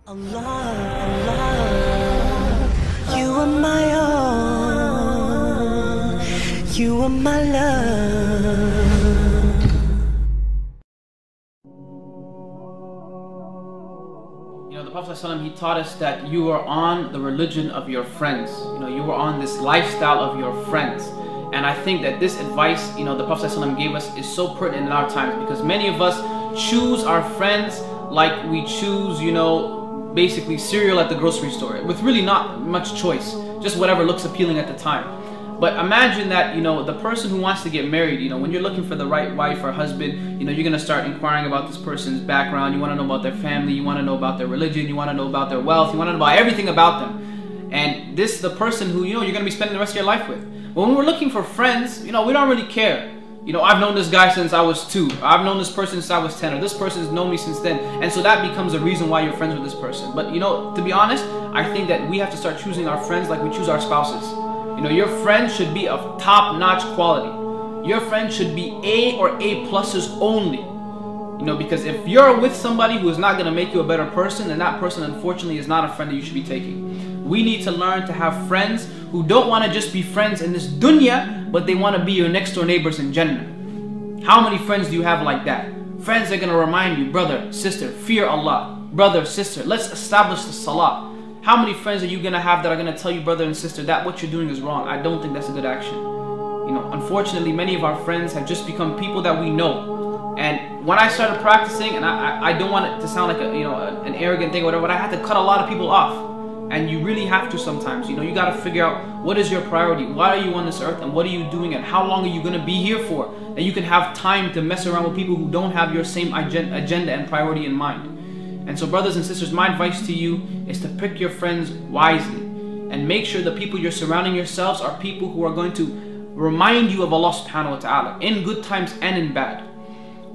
Allah, Allah, you are my all, you are my love. The Prophet ﷺ, he taught us that you are on the religion of your friends. You are on this lifestyle of your friends. And I think that this advice, the Prophet ﷺ gave us is so pertinent in our times, because many of us choose our friends like we choose, basically cereal at the grocery store, with really not much choice, just whatever looks appealing at the time. But imagine that, the person who wants to get married, when you're looking for the right wife or husband, you're going to start inquiring about this person's background. You want to know about their family, you want to know about their religion, you want to know about their wealth, you want to know about everything about them. And this is the person who, you're going to be spending the rest of your life with. But when we're looking for friends, we don't really care. I've known this guy since I was 2. I've known this person since I was 10, or this person's known me since then. And so that becomes a reason why you're friends with this person. But to be honest, I think that we have to start choosing our friends like we choose our spouses. Your friend should be of top-notch quality. Your friend should be A or A pluses only. Because if you're with somebody who is not going to make you a better person, then that person unfortunately is not a friend that you should be taking. We need to learn to have friends who don't want to just be friends in this dunya, but they want to be your next door neighbors in Jannah. How many friends do you have like that? Friends that are going to remind you, brother, sister, fear Allah. Brother, sister, let's establish the salah. How many friends are you going to have that are going to tell you, brother and sister, that what you're doing is wrong? I don't think that's a good action. Unfortunately, many of our friends have just become people that we know. And when I started practicing, and I don't want it to sound like an arrogant thing or whatever, but I had to cut a lot of people off. And you really have to sometimes. You got to figure out what is your priority. Why are you on this earth, and what are you doing, and how long are you going to be here for? That you can have time to mess around with people who don't have your same agenda and priority in mind. And so, brothers and sisters, my advice to you is to pick your friends wisely, and make sure the people you're surrounding yourselves are people who are going to remind you of Allah subhanahu wa ta'ala in good times and in bad.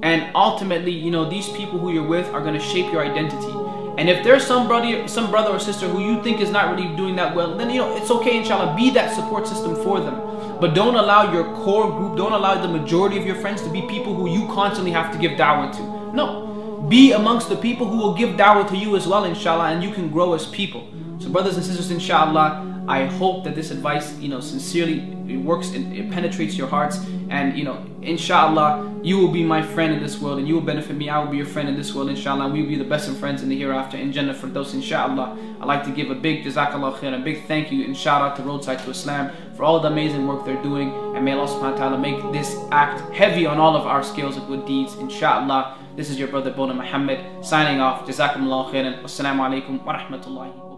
And ultimately, these people who you're with are going to shape your identity. And if there's some brother or sister who you think is not really doing that well, then it's okay, inshallah, be that support system for them. But don't allow your core group, don't allow the majority of your friends to be people who you constantly have to give da'wah to. No. Be amongst the people who will give da'wah to you as well, inshallah, and you can grow as people. So brothers and sisters, inshallah, I hope that this advice, sincerely it works and it penetrates your hearts. And inshallah, you will be my friend in this world, and you will benefit me. I will be your friend in this world, inshallah. We will be the best of friends in the hereafter, in Jannah Firdaus, inshallah. I'd like to give a big jazakallah khair, a big thank you and shout out to Roadside to Islam for all the amazing work they're doing. And may Allah subhanahu wa ta'ala make this act heavy on all of our scales of good deeds, inshallah. This is your brother Boonaa Mohammed signing off. Jazakumullah khairan. Wassalamu alaikum wa rahmatullahi.